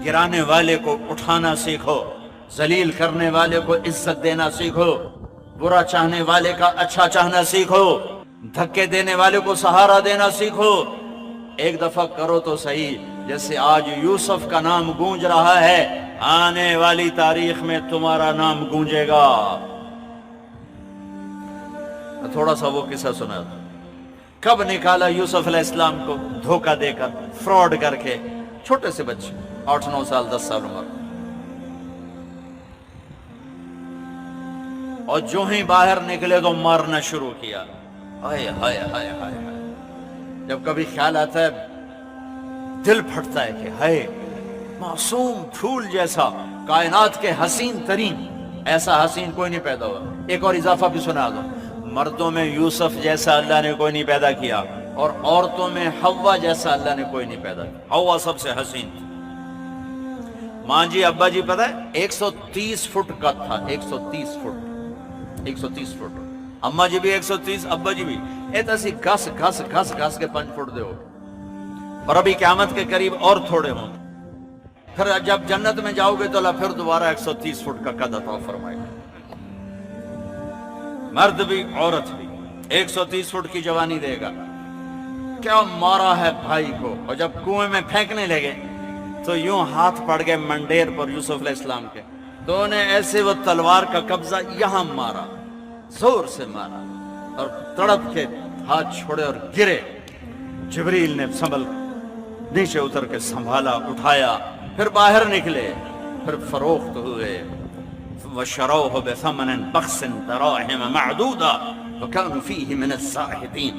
گرانے والے کو اٹھانا سیکھو، ذلیل کرنے والے کو عزت دینا سیکھو، برا چاہنے والے کا اچھا چاہنا سیکھو، دھکے دینے والے کو سہارا دینا سیکھو۔ ایک دفعہ کرو تو صحیح، جیسے آج یوسف کا نام گونج رہا ہے، آنے والی تاریخ میں تمہارا نام گونجے گا۔ تھوڑا سا وہ قصہ سنا تھا، کب نکالا یوسف علیہ السلام کو دھوکہ دے کر، فراڈ کر کے، چھوٹے سے بچے 8-9 سال 10 سال عمر، اور جو ہی باہر نکلے تو مارنا شروع کیا۔ ہائے ہائے ہائے ہائے ہائے، جب کبھی خیال آتا ہے دل پھٹتا ہے کہ ہائے، معصوم پھول جیسا، کائنات کے حسین ترین، ایسا حسین کوئی نہیں پیدا ہوا۔ ایک اور اضافہ بھی سنا دو، مردوں میں یوسف جیسا اللہ نے کوئی نہیں پیدا کیا، اور عورتوں میں حوا جیسا اللہ نے کوئی نہیں پیدا کیا۔ حوا سب سے حسین تھی۔ ماں جی ابا جی پتہ ہے 130 فٹ کا تھا، 130 فٹ۔ اماں جی بھی 130، ابا جی بھی ایسا سی گھس کے 5 فٹ دے ہو، اور ابھی قیامت کے قریب اور تھوڑے ہوں۔ پھر جب جنت میں جاؤ گے تو اللہ پھر دوبارہ 130 فٹ کا قد عطا فرمائے گا۔ مرد بھی عورت بھی 130 فٹ کی جوانی دے گا۔ کیا مارا ہے بھائی کو، اور جب کنویں میں پھینکنے لگے تو یوں ہاتھ پڑ گئے منڈیر پر یوسف علیہ السلام کے، تو انہیں ایسے وہ تلوار کا قبضہ یہاں مارا، زور سے مارا، اور تڑپ کے ہاتھ چھوڑے اور گرے۔ جبریل نے سنبھل نیچے اتر کے سنبھالا، اٹھایا، پھر باہر نکلے، پھر فروخت ہوئے۔ وَشَرَوْهُ بِثَمَنٍ بَخْسٍ دَرَاهِمَ مَعْدُودَةٍ وَكَانُوا فِيهِ مِنَ الزَّاهِدِينَ۔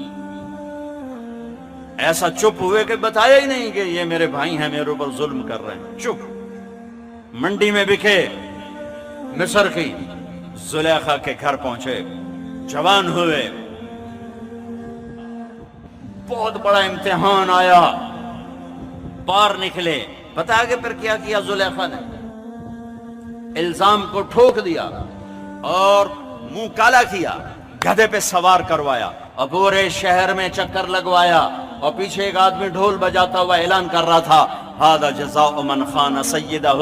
ایسا چپ ہوئے کہ بتایا ہی نہیں کہ یہ میرے بھائی ہیں، میرے اوپر ظلم کر رہے ہیں۔ چپ، منڈی میں بکے، مصر کی زلیخا کے گھر پہنچے، جوان ہوئے، بہت بڑا امتحان آیا، پار نکلے۔ بتا کہ پھر کیا کیا زلیخا نے؟ الزام کو ٹھوک دیا اور منہ کالا کیا، گدھے پہ سوار کروایا، اور پورے شہر میں چکر لگوایا، اور پیچھے ایک آدمی ڈھول بجاتا ہوا اعلان کر رہا تھا، ھذا جزاء من خان سیدہ،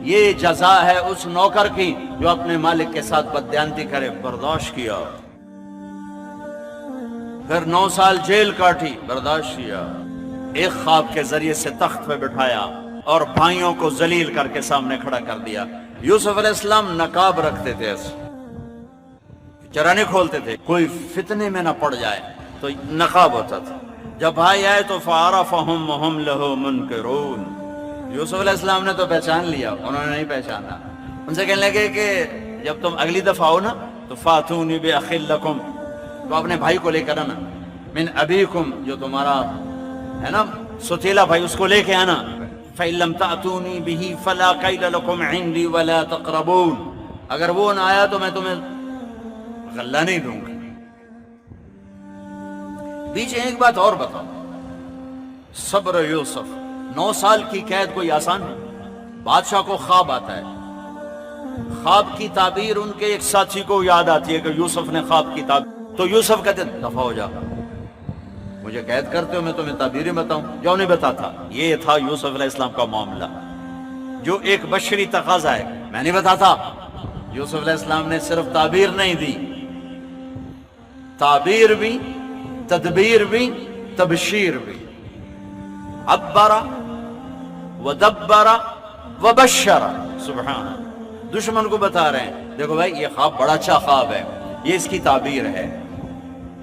یہ جزا ہے اس نوکر کی جو اپنے مالک کے ساتھ بددیانتی کرے۔ برداشت کیا، پھر 9 سال جیل کاٹی، برداشت کیا۔ ایک خواب کے ذریعے سے تخت پہ بٹھایا اور بھائیوں کو ذلیل کر کے سامنے کھڑا کر دیا۔ یوسف علیہ السلام نقاب رکھتے تھے، ایسے چرانے کھولتے تھے، کوئی فتنے میں نہ پڑ جائے تو نقاب ہوتا تھا۔ جب بھائی آئے تو فَعَرَفَهُمْ وَهُمْ لَهُ مُنْكِرُونَ، یوسف علیہ السلام نے تو پہچان لیا، انہوں نے نہیں پہچانا۔ ان سے کہنے لگے کہ جب تم اگلی دفعہ آؤ نا تو فَاتُونِي بِأَخٍ لَكُمْ، تو اپنے بھائی کو لے کر آنا، مِنْ أَبِيكُمْ، جو تمہارا ہے نا ستیلا بھائی، اس کو لے کے آنا۔ فَإِن لَمْ تَأْتُونِي بِهِ فَلَا كَيْلَ لَكُمْ عِنْدِي وَلَا تَقْرَبُونَ، اگر وہ نہ آیا تو میں تمہیں غلہ نہیں دوں گا۔ بیچ ایک بات اور بتاؤ، صبر یوسف، 9 سال کی قید کوئی آسان نہیں۔ بادشاہ کو خواب آتا ہے، خواب کی تعبیر ان کے ایک ساتھی کو یاد آتی ہے کہ یوسف نے خواب کی تعبیر، تو یوسف کہتے دفع ہو جا، مجھے قید کرتے ہو، میں تمہیں تعبیریں بتاؤں، جو نہیں بتاتا۔ یہ تھا یوسف علیہ السلام کا معاملہ، جو ایک بشری تقاضا ہے، میں نہیں بتاتا۔ یوسف علیہ السلام نے صرف تعبیر نہیں دی، تعبیر بھی، تدبیر بھی، تبشیر بھی، عبر ودبر وبشر، سبحان اللہ۔ دشمن کو بتا رہے ہیں دیکھو بھائی یہ خواب بڑا اچھا خواب ہے، یہ اس کی تعبیر ہے،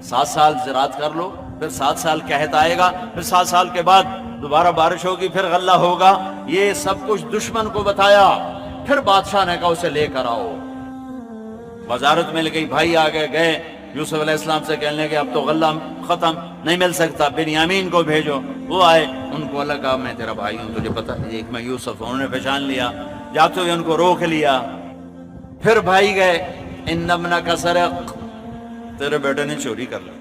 7 سال زراعت کر لو، پھر 7 سال قحط آئے گا، پھر 7 سال کے بعد دوبارہ بارش ہوگی، پھر غلہ ہوگا، یہ سب کچھ دشمن کو بتایا۔ پھر بادشاہ نے کہا اسے لے کر آؤ، وزارت مل گئی، بھائی آگے گئے یوسف علیہ السلام سے کہنے لگے اب تو غلہ ختم نہیں مل سکتا، بنیامین کو بھیجو۔ وہ آئے، ان کو اللہ کہا میں تیرا بھائی ہوں، تجھے پتہ ہے ایک میں یوسف ہوں، انہوں نے پہچان لیا، جاتے ہوئے ان کو روک لیا۔ پھر بھائی گئے، ان ابنک سرق، تیرے بیٹے نے چوری کر لی۔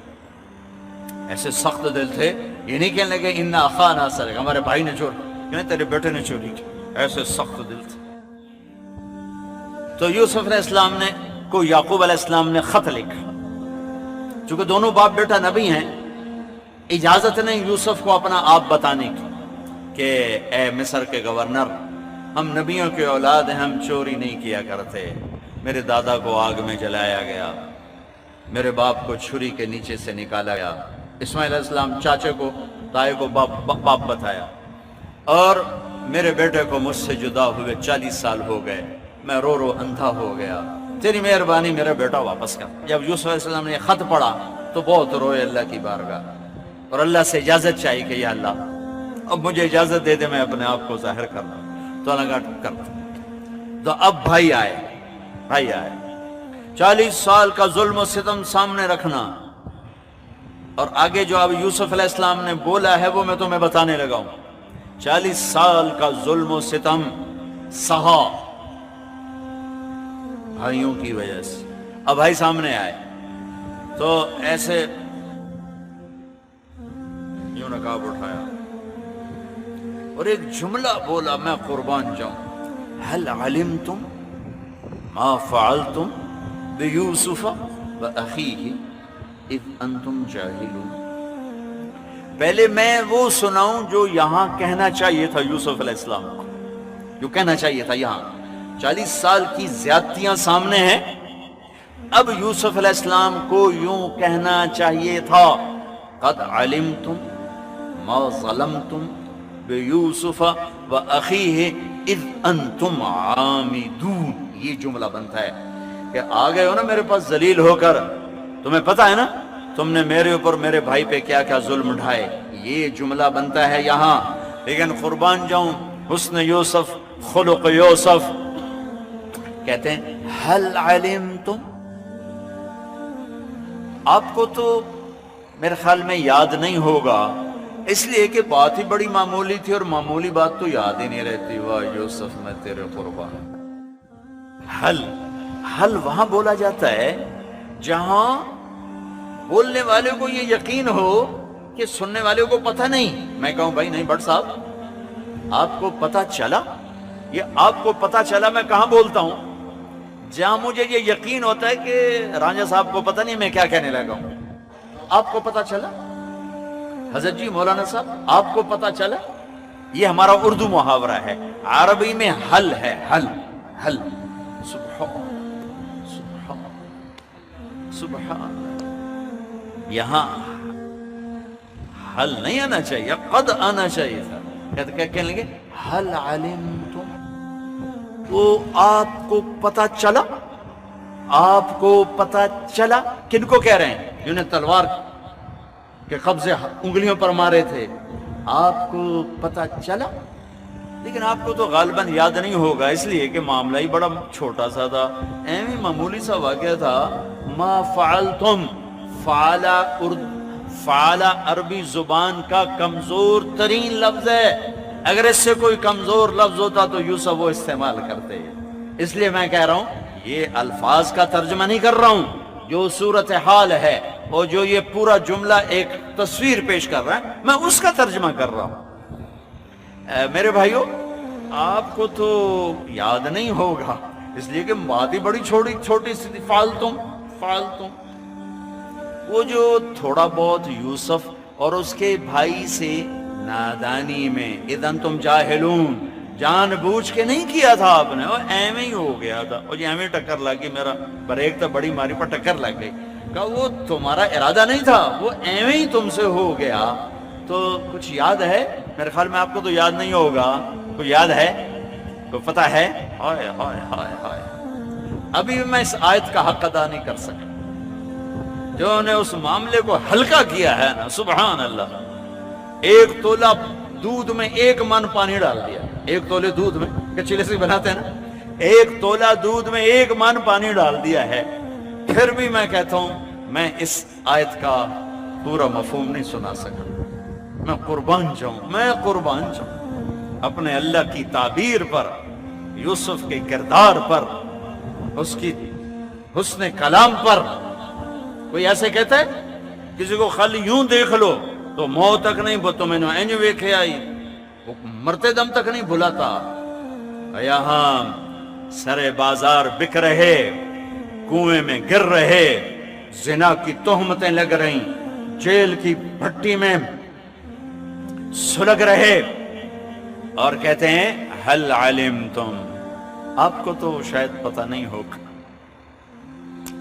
ایسے سخت دل تھے، یہ نہیں کہنے لگے ان اخانا سرق، ہمارے بھائی نے چوری، کہنے تیرے بیٹے نے چوری کی، ایسے سخت دل تھے۔ تو یوسف علیہ السلام نے کو یعقوب علیہ السلام نے خط لکھا، چونکہ دونوں باپ بیٹا نبی ہیں، اجازت نہیں یوسف کو اپنا آپ بتانے کی کہ اے مصر کے گورنر ہم نبیوں کے اولاد ہیں، ہم چوری نہیں کیا کرتے۔ میرے دادا کو آگ میں جلایا گیا، میرے باپ کو چھری کے نیچے سے نکالا گیا، اسماعیل علیہ السلام چاچے کو تائے کو باپ بتایا، اور میرے بیٹے کو مجھ سے جدا ہوئے 40 سال ہو گئے، میں رو رو اندھا ہو گیا، تیری مہربانی میرا بیٹا واپس کر۔ جب یوسف علیہ السلام نے خط پڑھا تو بہت روئے اللہ کی بارگاہ، اور اللہ سے اجازت چاہی کہ یا اللہ اب مجھے اجازت دے دے، میں اپنے آپ کو ظاہر کر دوں۔ تو اللہ کا کرتا۔ تو اب بھائی آئے 40 سال کا ظلم و ستم سامنے رکھنا، اور آگے جو اب یوسف علیہ السلام نے بولا ہے وہ میں تمہیں بتانے لگا ہوں۔ 40 سال کا ظلم و ستم سہا بھائیوں کی وجہ سے۔ اب بھائی سامنے آئے تو ایسے یوں نقاب اٹھایا اور ایک جملہ بولا، میں قربان جاؤں، هل علمتم ما فعلتم بیوسف واخیہ اذ انتم جاہلون۔ پہلے میں وہ سناؤں جو یہاں کہنا چاہیے تھا یوسف علیہ السلام کو، جو کہنا چاہیے تھا یہاں۔ 40 سال کی زیادتیاں سامنے ہیں، اب یوسف علیہ السلام کو یوں کہنا چاہیے تھا، قد علمتم ما ظلمتم بیوسف واخیہ اذ انتم عامدون۔ یہ جملہ بنتا ہے کہ آ گئے ہو نا میرے پاس ذلیل ہو کر، تمہیں پتا ہے نا تم نے میرے اوپر میرے بھائی پہ کیا کیا ظلم ڈھائے، یہ جملہ بنتا ہے یہاں۔ لیکن قربان جاؤں حسن یوسف، خلق یوسف، کہتے ہیں هل علمتم، آپ کو تو میرے خیال میں یاد نہیں ہوگا، اس لیے کہ بات ہی بڑی معمولی تھی، اور معمولی بات تو یاد ہی نہیں رہتی۔ واہ یوسف میں تیرے قربان۔ حل وہاں بولا جاتا ہے جہاں بولنے والے کو یہ یقین ہو کہ سننے والے کو پتہ نہیں۔ میں کہوں بھائی نہیں بٹ صاحب آپ کو پتہ چلا، یہ آپ کو پتہ چلا میں کہاں بولتا ہوں جہاں مجھے یہ یقین ہوتا ہے کہ رانجھا صاحب کو پتہ نہیں میں کیا کہنے لگا ہوں۔ آپ کو پتہ چلا حضرت جی، مولانا صاحب آپ کو پتہ چلا، یہ ہمارا اردو محاورہ ہے، عربی میں حل ہے، حل حل۔ سبحان یہاں حل نہیں آنا چاہیے، قد آنا چاہیے تھا۔ کہنے لگے حل علمتم، وہ آپ کو پتہ چلا، آپ کو پتہ چلا، کن کو کہہ رہے ہیں؟ جنہیں تلوار کے قبضے انگلیوں پر مارے تھے، آپ کو پتہ چلا۔ لیکن آپ کو تو غالباً یاد نہیں ہوگا، اس لیے کہ معاملہ ہی بڑا چھوٹا سا تھا، ایویں معمولی سا واقعہ تھا۔ ما فعلتم، فعل عربی زبان کا کمزور ترین لفظ ہے، اگر اس سے کوئی کمزور لفظ ہوتا تو یوسف وہ استعمال کرتے۔ اس لیے میں کہہ رہا ہوں یہ الفاظ کا ترجمہ نہیں کر رہا ہوں، جو صورتحال ہے اور جو یہ پورا جملہ ایک تصویر پیش کر رہا ہے میں اس کا ترجمہ کر رہا ہوں۔ میرے بھائیو آپ کو تو یاد نہیں ہوگا، اس لیے کہ بات ہی بڑی چھوٹی سی تھی، فعلتم۔ وہ جو تھوڑا بہت یوسف اور اس کے بھائی سے نادانی میں اذن تم جاہلون، جان بوجھ کے نہیں کیا تھا آپ نے، وہ ایویں ہی ہو گیا تھا، اور یہ ایویں ٹکر لگ گئی، میرا بریک تو بڑی ماری پر ٹکر لگ گئی، کہا وہ تمہارا ارادہ نہیں تھا، وہ ایویں ہی تم سے ہو گیا۔ تو کچھ یاد ہے؟ میرے خیال میں آپ کو تو یاد نہیں ہوگا، کوئی یاد ہے؟ کوئی پتہ ہے؟ ہائے ہائے ہائے ہائے، ابھی میں اس آیت کا حق ادا نہیں کر سکا، جو نے اس معاملے کو ہلکا کیا ہے نا، سبحان اللہ۔ 1 تولہ دودھ میں 1 من پانی ڈال دیا، 1 تولے دودھ میں، کچیلے سے بناتے ہیں نا، 1 تولہ دودھ میں 1 من پانی ڈال دیا ہے، پھر بھی میں کہتا ہوں میں اس آیت کا پورا مفہوم نہیں سنا سکا۔ میں قربان جاؤں اپنے اللہ کی تعبیر پر، یوسف کے کردار پر، اس کی حسن کلام پر۔ کوئی ایسے کہتا ہے کسی کو خالی یوں دیکھ لو تو موت تک نہیں، تو میں نے اینج ویکھے آئی، وہ مرتے دم تک نہیں بھلاتا۔ یہاں سرے بازار بک رہے، کنویں میں گر رہے، زنا کی تہمتیں لگ رہیں، جیل کی بھٹی میں سلگ رہے، اور کہتے ہیں هل علمتم، آپ کو تو شاید پتہ نہیں ہوگا،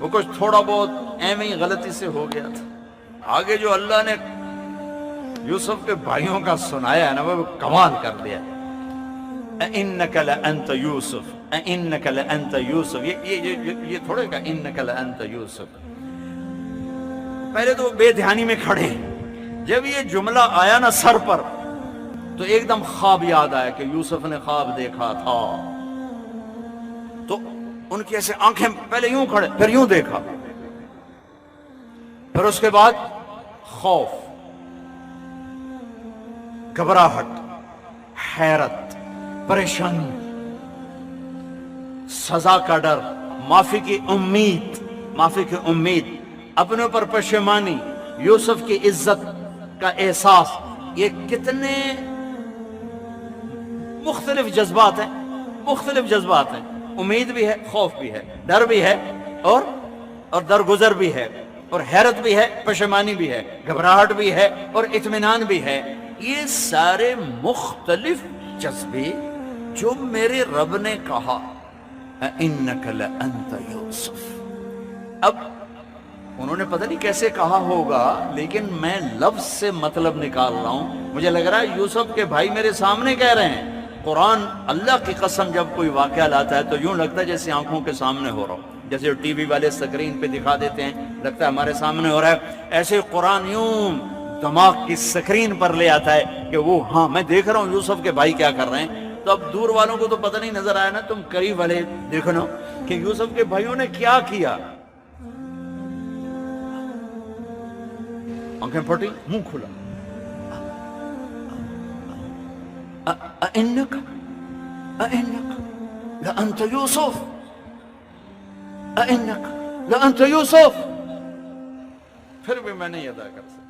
وہ کچھ تھوڑا بہت ایویں ہی غلطی سے ہو گیا تھا، آگے جو اللہ نے یوسف کے بھائیوں کا سنایا ہے نا وہ کمال کر دیا۔ اِنَّكَ لَأَنْتَ يُوسُف، اِنَّكَ لَأَنْتَ يُوسُف، یہ تھوڑے کا اِنَّكَ لَأَنْتَ يُوسُف، پہلے تو بے دھیانی میں کھڑے، جب یہ جملہ آیا نا سر پر تو ایک دم خواب یاد آیا کہ یوسف نے خواب دیکھا تھا، تو ان کی ایسے آنکھیں پہلے یوں کھڑے پھر یوں دیکھا، پھر اس کے بعد خوف، گھبراہٹ، حیرت، پریشانی، سزا کا ڈر، معافی کی امید، معافی کی امید، اپنے اوپر پشیمانی، یوسف کی عزت کا احساس، یہ کتنے مختلف جذبات ہیں، مختلف جذبات ہیں، امید بھی ہے، خوف بھی ہے، ڈر بھی ہے، اور درگزر بھی ہے، اور حیرت بھی ہے، پشیمانی بھی ہے، گھبراہٹ بھی ہے، اور اطمینان بھی ہے، یہ سارے مختلف جذبے جو میرے رب نے کہا اِنَّكَ لَأَنْتَ يُوسُف، اب انہوں نے پتہ نہیں کیسے کہا ہوگا لیکن میں لفظ سے مطلب نکال رہا ہوں، مجھے لگ رہا ہے یوسف کے بھائی میرے سامنے کہہ رہے ہیں۔ قرآن اللہ کی قسم جب کوئی واقعہ لاتا ہے تو یوں لگتا ہے جیسے آنکھوں کے سامنے ہو رہا ہو، جیسے ٹی وی والے سکرین پہ دکھا دیتے ہیں لگتا ہے ہمارے سامنے ہو رہا ہے، ایسے قرآن یوں دماغ کی سکرین پر لے آتا ہے کہ وہ ہاں میں دیکھ رہا ہوں یوسف کے بھائی کیا کر رہے ہیں۔ تو اب دور والوں کو تو پتہ نہیں نظر آیا نا، تم قریب والے دیکھو نا کہ یوسف کے بھائیوں نے کیا کیا، آنکھیں پھٹی، منہ کھلا، اِنَّكَ لَأَنْتَ يُوسُف، اِنَّكَ لَأَنْتَ يُوسُف، پھر بھی میں نہیں ادا کر سکتا۔